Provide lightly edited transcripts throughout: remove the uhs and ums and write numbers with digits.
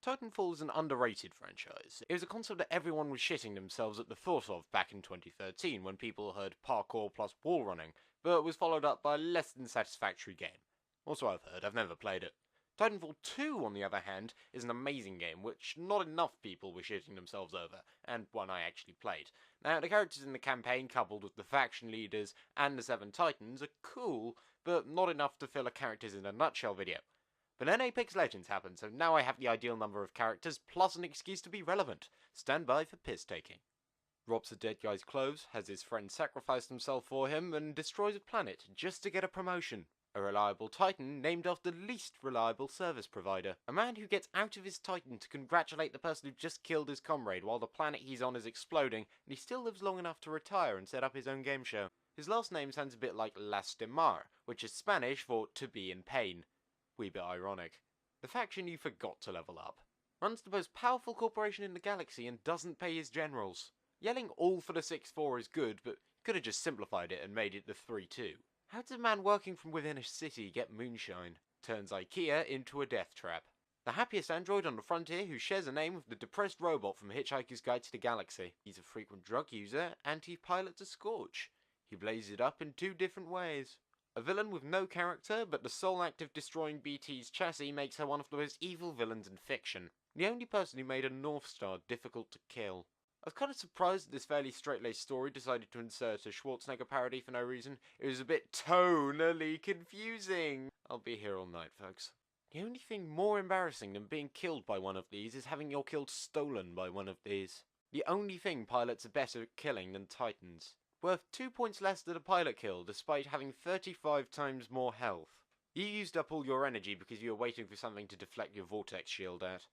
Titanfall is an underrated franchise. It was a concept that everyone was shitting themselves at the thought of back in 2013 when people heard parkour plus wall running, but was followed up by a less than satisfactory game. Also I've heard, I've never played it. Titanfall 2, on the other hand, is an amazing game which not enough people were shitting themselves over, and one I actually played. Now, the characters in the campaign, coupled with the faction leaders and the 7 Titans, are cool, but not enough to fill a characters in a nutshell video. But then Apex Legends happened, so now I have the ideal number of characters, plus an excuse to be relevant. Stand by for piss-taking. Robs a dead guy's clothes, has his friend sacrifice himself for him, and destroys a planet just to get a promotion. A reliable Titan named after the least reliable service provider. A man who gets out of his Titan to congratulate the person who just killed his comrade while the planet he's on is exploding, and he still lives long enough to retire and set up his own game show. His last name sounds a bit like Lastimar, which is Spanish for to be in pain. Wee bit ironic. The faction you forgot to level up. Runs the most powerful corporation in the galaxy and doesn't pay his generals. Yelling all for the 6-4 is good, but could have just simplified it and made it the 3-2. How does a man working from within a city get moonshine? Turns IKEA into a death trap. The happiest android on the frontier who shares a name with the depressed robot from Hitchhiker's Guide to the Galaxy. He's a frequent drug user and he pilots a Scorch. He blazes it up in 2 different ways. A villain with no character, but the sole act of destroying BT's chassis makes her one of the most evil villains in fiction. The only person who made a North Star difficult to kill. I was kind of surprised that this fairly straight-laced story decided to insert a Schwarzenegger parody for no reason. It was a bit tonally confusing. I'll be here all night, folks. The only thing more embarrassing than being killed by one of these is having your kill stolen by one of these. The only thing pilots are better at killing than Titans. Worth 2 points less than a pilot kill, despite having 35 times more health. You used up all your energy because you were waiting for something to deflect your vortex shield at.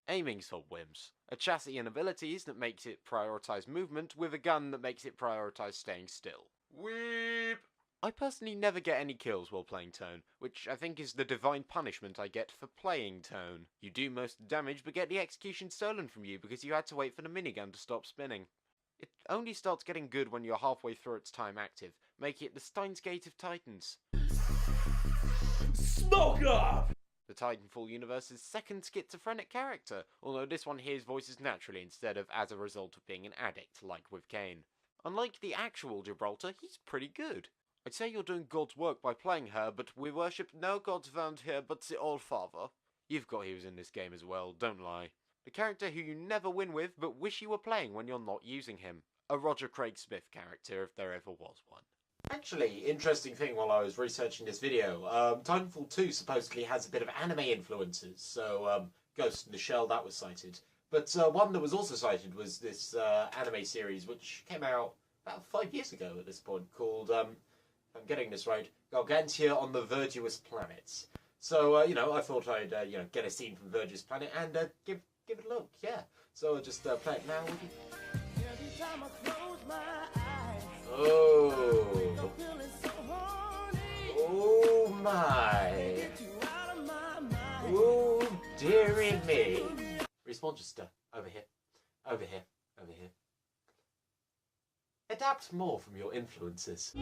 Aiming's for wimps. A chassis and abilities that makes it prioritise movement, with a gun that makes it prioritise staying still. Weep! I personally never get any kills while playing Tone, which I think is the divine punishment I get for playing Tone. You do most of the damage, but get the execution stolen from you because you had to wait for the minigun to stop spinning. It only starts getting good when you're halfway through its time active, making it the Steins Gate of Titans. Smoke up! The Titanfall universe's second schizophrenic character, although this one hears voices naturally instead of as a result of being an addict, like with Kane. Unlike the actual Gibraltar, he's pretty good. I'd say you're doing God's work by playing her, but we worship no gods found here but the All-Father. You've got heroes in this game as well, don't lie. The character who you never win with, but wish you were playing when you're not using him. A Roger Craig Smith character, if there ever was one. Actually, interesting thing while I was researching this video, Titanfall 2 supposedly has a bit of anime influences, so Ghost in the Shell, that was cited. But one that was also cited was this anime series, which came out about 5 years ago at this point, called, if I'm getting this right, Gargantia on the Verdurous Planets. So, I thought I'd, get a scene from Verdurous Planet and give it a look, yeah. So I'll just play it now with you. Every time I close my eyes, oh. Oh my. Oh dearie me. Respawn just over here. Over here. Over here. Adapt more from your influences.